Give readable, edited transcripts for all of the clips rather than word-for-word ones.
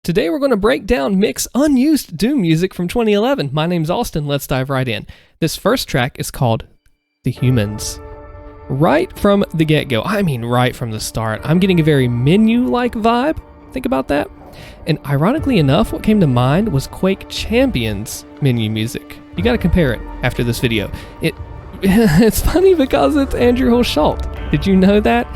Today we're going to break down Mick's unused Doom music from 2011. My name's Allstin, let's dive right in. This first track is called The Humans. Right from the get-go, I mean right from the start, I'm getting a very Menu-like vibe. Think about that. And ironically enough, what came to mind was Quake Champion's Menu music. You gotta compare it after this video. It's funny because it's Andrew Hochschild. Did you know that?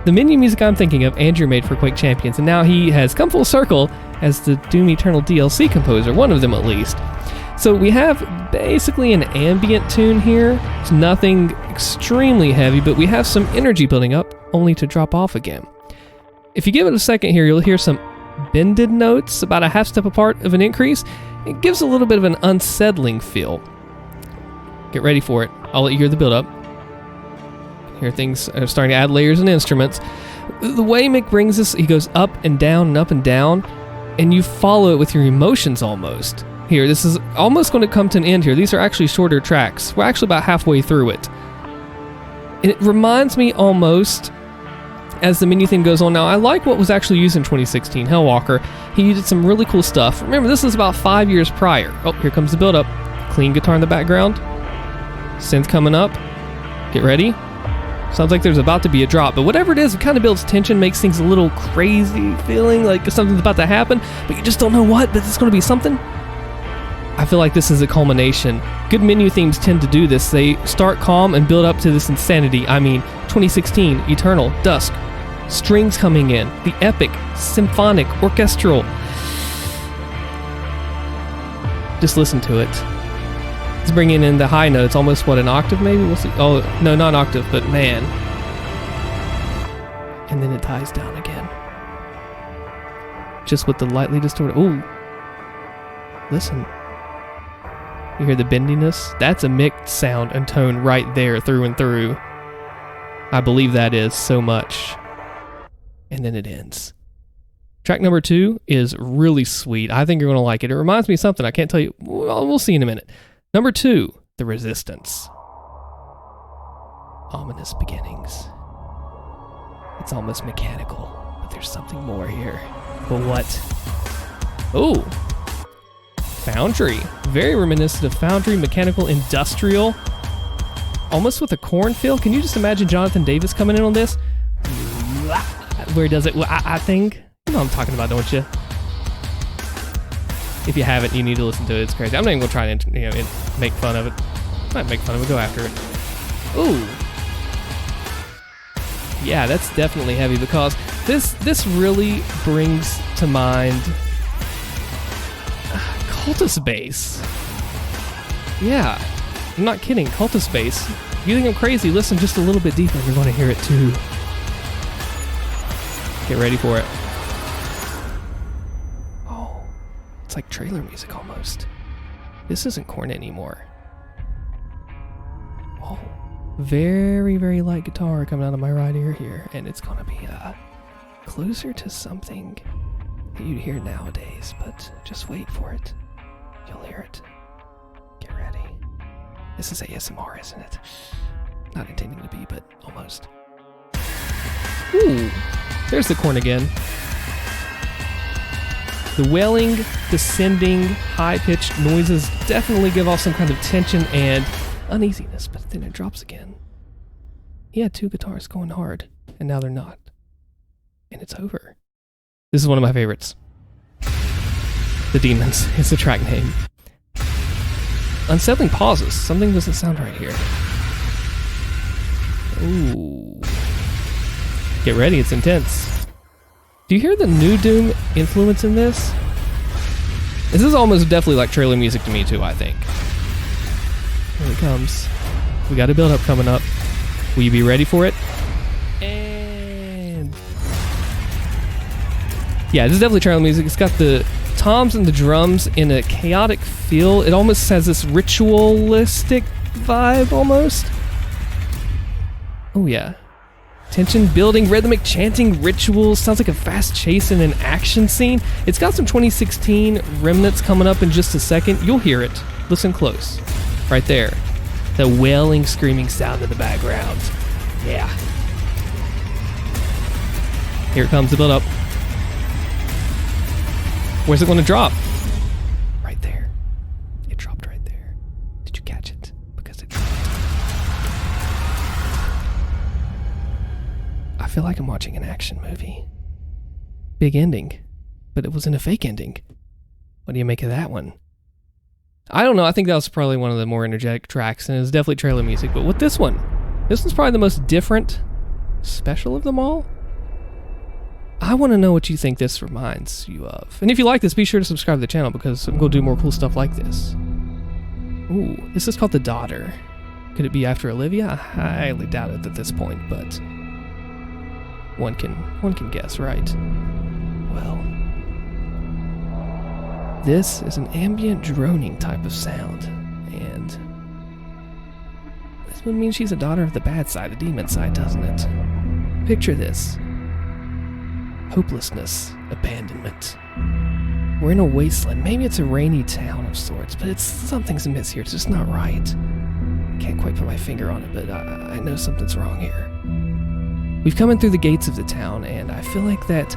The Menu music I'm thinking of, Andrew made for Quake Champions, and now he has come full circle as the DOOM Eternal DLC composer, one of them at least. So we have basically an ambient tune here. It's nothing extremely heavy, but we have some energy building up, only to drop off again. If you give it a second here, you'll hear some bended notes, about a half step apart of an increase. It gives a little bit of an unsettling feel. Get ready for it. I'll let you hear the build up. Here things are starting to add layers and instruments. The way Mick brings this, he goes up and down and up and down, and you follow it with your emotions almost. Here, this is almost going to come to an end here. These are actually shorter tracks. We're actually about halfway through it. And it reminds me almost, as the Menu theme goes on now, I like what was actually used in 2016, Hellwalker. He did some really cool stuff. Remember, this is about 5 years prior. Oh, here comes the build-up. Clean guitar in the background. Synth coming up. Get ready. Sounds like there's about to be a drop, but whatever it is, it kind of builds tension, makes things a little crazy feeling like something's about to happen, but you just don't know what, but it's going to be something. I feel like this is a culmination. Good Menu themes tend to do this. They start calm and build up to this insanity. I mean, 2016, Eternal, Dusk, strings coming in, the epic, symphonic, orchestral. Just listen to it. It's bringing in the high notes, almost what, an octave maybe? We'll see. Oh, no, not an octave, but man. And then it dies down again. Just with the lightly distorted. Ooh. Listen. You hear the bendiness? That's a Mick sound and tone right there, through and through. I believe that is so much. And then it ends. Track number 2 is really sweet. I think you're going to like it. It reminds me of something. I can't tell you. Well, we'll see in a minute. Number 2, The Resistance. Ominous beginnings. It's almost mechanical, but there's something more here. But what? Oh, Foundry. Very reminiscent of Foundry, mechanical, industrial. Almost with a Korn feel. Can you just imagine Jonathan Davis coming in on this? Where he does it, I think. You know what I'm talking about, don't you? If you haven't, you need to listen to it. It's crazy. I'm not even going to try to make fun of it. Not make fun of it, go after it. Ooh. Yeah, that's definitely heavy because this really brings to mind Cultist bass. Yeah, I'm not kidding. Cultist bass. If you think I'm crazy, listen just a little bit deeper. You're going to hear it too. Get ready for it. It's like trailer music almost. This isn't Korn anymore. Oh, very, very light guitar coming out of my right ear here, and it's gonna be closer to something that you'd hear nowadays, but just wait for it. You'll hear it. Get ready. This is ASMR, isn't it? Not intending to be, but almost. Ooh, there's the Korn again. The wailing, descending, high-pitched noises definitely give off some kind of tension and uneasiness, but then it drops again. He had 2 guitars going hard, and now they're not. And it's over. This is one of my favorites. The Demons is the track name. Unsettling pauses. Something doesn't sound right here. Ooh. Get ready, it's intense. Do you hear the new Doom influence in this? This is almost definitely like trailer music to me too, I think. Here it comes. We got a build-up coming up. Will you be ready for it? And yeah, this is definitely trailer music. It's got the toms and the drums in a chaotic feel. It almost has this ritualistic vibe almost. Oh yeah. Tension building, rhythmic chanting, rituals. Sounds like a fast chase in an action scene. It's got some 2016 remnants coming up in just a second. You'll hear it. Listen close. Right there. The wailing, screaming sound in the background. Yeah. Here it comes, the build up. Where's it going to drop? Right there. It dropped right there. Did you catch it? Because it dropped. I feel like I'm watching an action movie. Big ending, but it wasn't a fake ending. What do you make of that one? I don't know. I think that was probably one of the more energetic tracks, and it's definitely trailer music. But with this one's probably the most different special of them all. I want to know what you think this reminds you of. And if you like this, be sure to subscribe to the channel because I'm going to do more cool stuff like this. Ooh, this is called The Daughter. Could it be after Olivia? I highly doubt it at this point, but one can guess, right? Well, this is an ambient droning type of sound, and this would mean she's a daughter of the bad side, the demon side, doesn't it? Picture this. Hopelessness, abandonment. We're in a wasteland. Maybe it's a rainy town of sorts, but something's amiss here. It's just not right. Can't quite put my finger on it, but I know something's wrong here. We've come in through the gates of the town, and I feel like that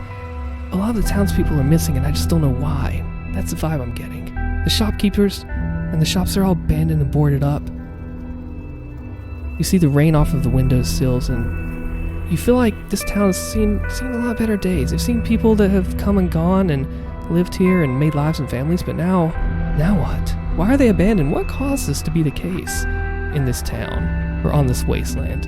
a lot of the townspeople are missing, and I just don't know why. That's the vibe I'm getting. The shopkeepers and the shops are all abandoned and boarded up. You see the rain off of the windowsills, and you feel like this town has seen a lot better days. They've seen people that have come and gone and lived here and made lives and families, but now what? Why are they abandoned? What caused this to be the case in this town or on this wasteland?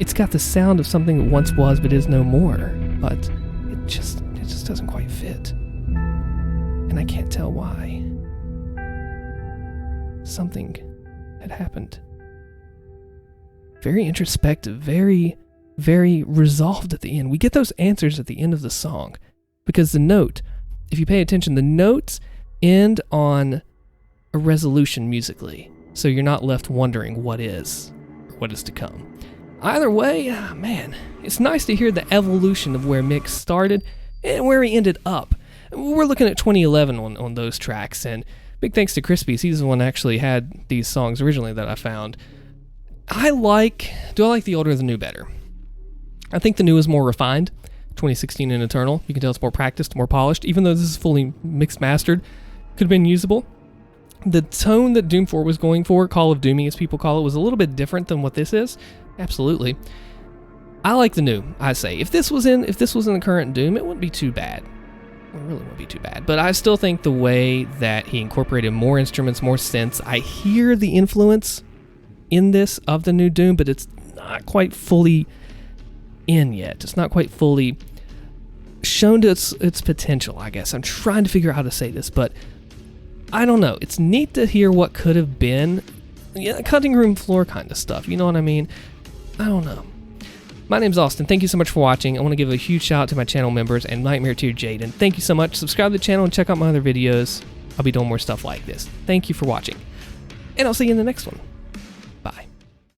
It's got the sound of something that once was but is no more, but it just doesn't quite fit. And I can't tell why. Something had happened. Very introspective, very, very resolved at the end. We get those answers at the end of the song because the note, if you pay attention, the notes end on a resolution musically. So you're not left wondering what is to come. Either way, man, it's nice to hear the evolution of where Mick started and where he ended up. We're looking at 2011 on those tracks, and big thanks to Crispy's. He's the one that actually had these songs originally that I found. Do I like the old or the new better? I think the new is more refined. 2016 and Eternal. You can tell it's more practiced, more polished, even though this is fully mixed mastered. Could have been usable. The tone that Doom 4 was going for, Call of DOOMy as people call it, was a little bit different than what this is. Absolutely. I like the new, I say. If this was in the current Doom, it wouldn't be too bad. It really wouldn't be too bad. But I still think the way that he incorporated more instruments, more synths, I hear the influence in this of the new Doom, but it's not quite fully in yet. It's not quite fully shown to its potential, I guess. I'm trying to figure out how to say this, but I don't know. It's neat to hear what could have been, cutting room floor kind of stuff. You know what I mean? I don't know. My name's Allstin. Thank you so much for watching. I want to give a huge shout out to my channel members and Nightmare Tier Jaden. Thank you so much. Subscribe to the channel and check out my other videos. I'll be doing more stuff like this. Thank you for watching, and I'll see you in the next one.